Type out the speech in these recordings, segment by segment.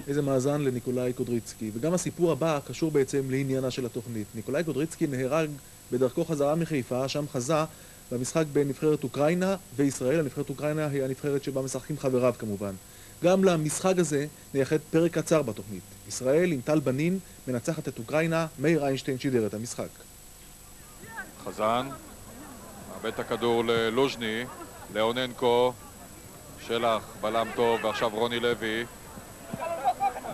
איזה מאזן לניקולאי קודריצקי. וגם הסיפור הבא קשור בעצם לעניינה של התוכנית. ניקולאי קודריצקי נהרג בדרכו חזרה מחיפה, שם חזה במשחק בין נבחרת אוקראינה וישראל. הנבחרת אוקראינה היא הנבחרת שבה משחקים חבריו כמובן. גם למשחק הזה נייחד פרק קצר בתוכנית. ישראל עם טל בנין מנצחת את אוקראינה, מאיר איינשטיין שידר את המשחק. חזן, מאבד את הכדור ללוז'ני, לאוננקו, שלח, בלם טוב, ועכשיו רוני לוי.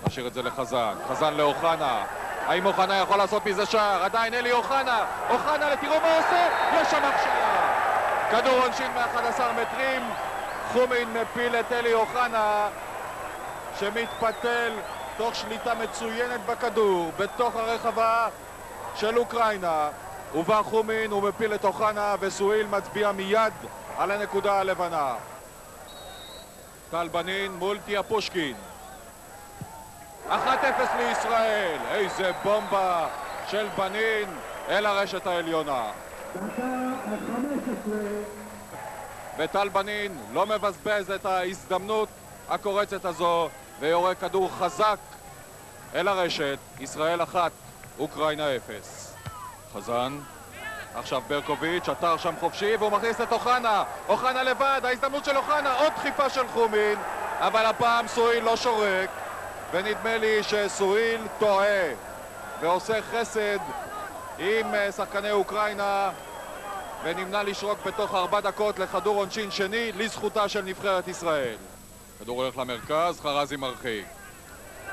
משאיר את זה לחזן, חזן לאוחנה. האם אוחנה יכול לעשות מזה שער? עדיין אלי אוחנה, אוחנה תראו מה עושה, יש שם הכשרה. כדור עונשין מ-11 מטרים, חומין מפיל את אלי אוחנה שמתפתל תוך שליטה מצוינת בכדור בתוך הרחבה של אוקראינה. ובא חומין, הוא מפיל את אוחנה וסואיל מצביע מיד על הנקודה הלבנה. טל בנין מול תיה פושקין. 1-0 לישראל, איזה בומבה של בנין אל הרשת העליונה. וטל בנין לא מבזבז את ההזדמנות הקורצת הזו ויורה כדור חזק אל הרשת. ישראל 1, אוקראינה 0. חזן, עכשיו ברקוביץ', אתר שם חופשי והוא מכניס את אוחנה. אוחנה לבד, ההזדמנות של אוחנה, עוד דחיפה של חומין, אבל הפעם סואיל לא שורק, ונדמה לי שסואיל טועה ועושה חסד עם שחקני אוקראינה ונמנע לשרוק בתוך 4 דקות לכדור עונשין שני לזכותה של נבחרת ישראל. כדור הולך למרכז, חרזי מרחיק,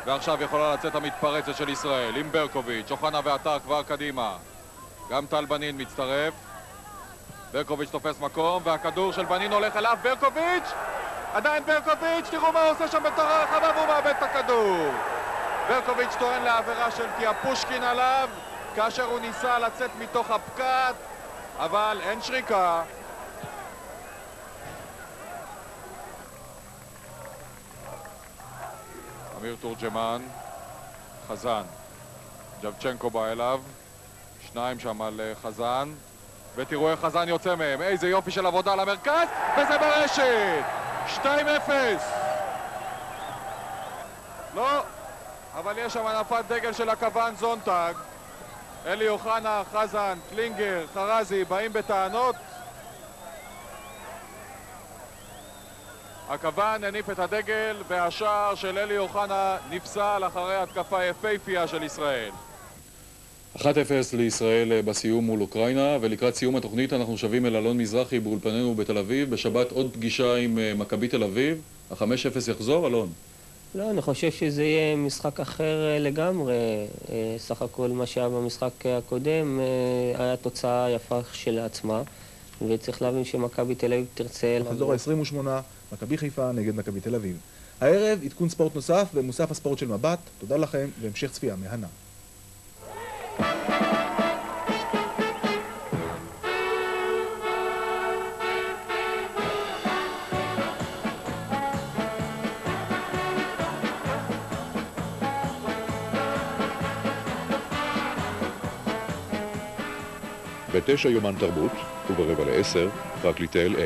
ועכשיו יכולה לצאת המתפרצת של ישראל עם ברקוביץ'. אוחנה ואתר כבר קדימה, גם טל בנין מצטרף. ברקוביץ' תופס מקום והכדור של בנין הולך אליו. ברקוביץ', עדיין ברקוביץ', תראו מה הוא עושה שם בתוך הרחבה והוא מאבד את הכדור. ברקוביץ' טוען לעבירה של תיה פושקין עליו כאשר הוא ניסה לצאת מתוך הפקעת, אבל אין שריקה. אמיר תורג'מן, חזן, ג'בצ'נקו בא אליו, 2 שם על חזן, ותראו איך חזן יוצא מהם, איזה יופי של עבודה למרכז, וזה ברשת! 2-0! לא, אבל יש שם הנפת דגל של הכוון זונטג. אלי אוחנה, חזן, קלינגר, חרזי באים בטענות. הכוון הניף את הדגל והשער של אלי אוחנה נפסל אחרי התקפה יפהפייה של ישראל. 1-0 לישראל בסיום מול אוקראינה, ולקראת סיום התוכנית אנחנו שבים אל אלון מזרחי באולפנינו בתל אביב. בשבת עוד פגישה עם מכבי תל אביב. ה-5-0 יחזור, אלון? לא, אני חושב שזה יהיה משחק אחר לגמרי. סך הכל מה שהיה במשחק הקודם היה תוצאה יפה שלעצמה, וצריך להבין שמכבי תל אביב תרצה... מחזור ה-28, מכבי חיפה נגד מכבי תל אביב. הערב עדכון ספורט נוסף במוסף הספורט של מבט. תודה לכם והמשך צפייה מהנה. ב9 יומן תרבות, וב9:45 פרקליטי LA.